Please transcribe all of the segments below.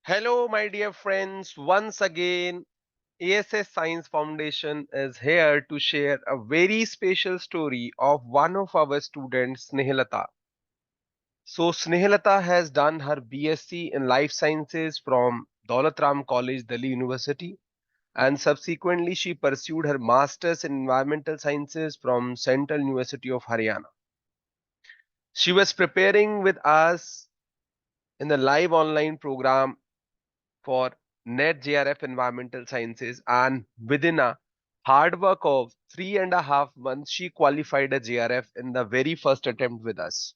Hello, my dear friends. Once again, A.S.S. Science Foundation is here to share a very special story of one of our students, SNEHLATA. So, SNEHLATA has done her B.SC in Life Sciences from Daulat Ram College, Delhi University, and subsequently she pursued her Masters in Environmental Sciences from Central University of Haryana. She was preparing with us in the live online program for NET-JRF Environmental Sciences, and within a hard work of 3.5 months, she qualified a JRF in the very first attempt with us.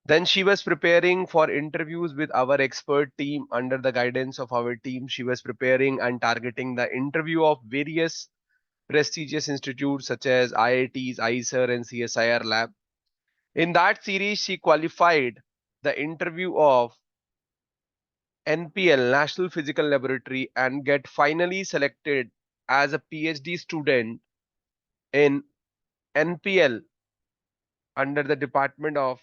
Then she was preparing for interviews with our expert team under the guidance of our team. She was preparing and targeting the interview of various prestigious institutes such as IITs, ISER, and CSIR Lab. In that series, she qualified the interview of NPL, National Physical Laboratory, and get finally selected as a PhD student in NPL under the Department of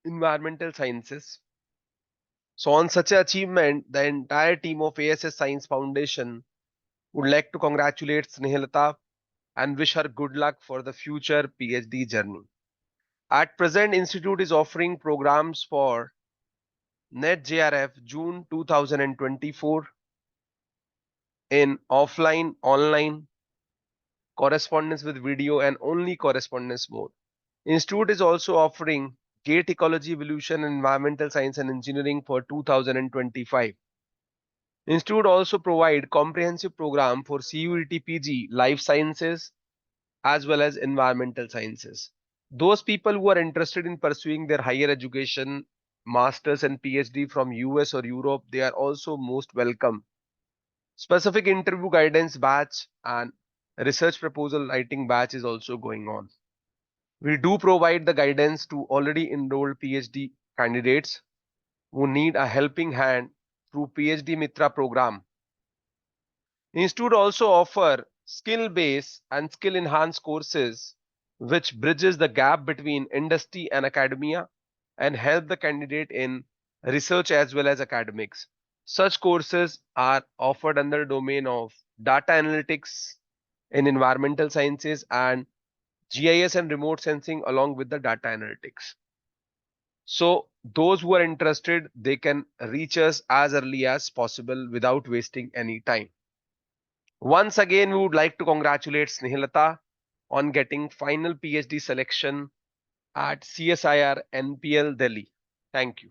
Environmental Sciences. So, on such an achievement, the entire team of A.S.S. Science Foundation would like to congratulate SNEHLATA and wish her good luck for the future PhD journey. At present, Institute is offering programs for NET-JRF June 2024 in offline, online, correspondence with video, and only correspondence mode. Institute is also offering GATE Ecology, Evolution, and Environmental Science and Engineering for 2025. Institute also provide comprehensive program for CUET PG, Life Sciences, as well as Environmental Sciences. Those people who are interested in pursuing their higher education, masters and PhD from US or Europe, they are also most welcome. Specific interview guidance batch and research proposal writing batch is also going on. We do provide the guidance to already enrolled PhD candidates who need a helping hand through PhD Mitra program. Institute also offer skill-based and skill-enhanced courses which bridges the gap between industry and academia and help the candidate in research as well as academics. Such courses are offered under the domain of data analytics in environmental sciences and GIS and remote sensing along with the data analytics. So those who are interested, they can reach us as early as possible without wasting any time. Once again, we would like to congratulate SNEHLATA on getting final PhD selection at CSIR NPL Delhi. Thank you.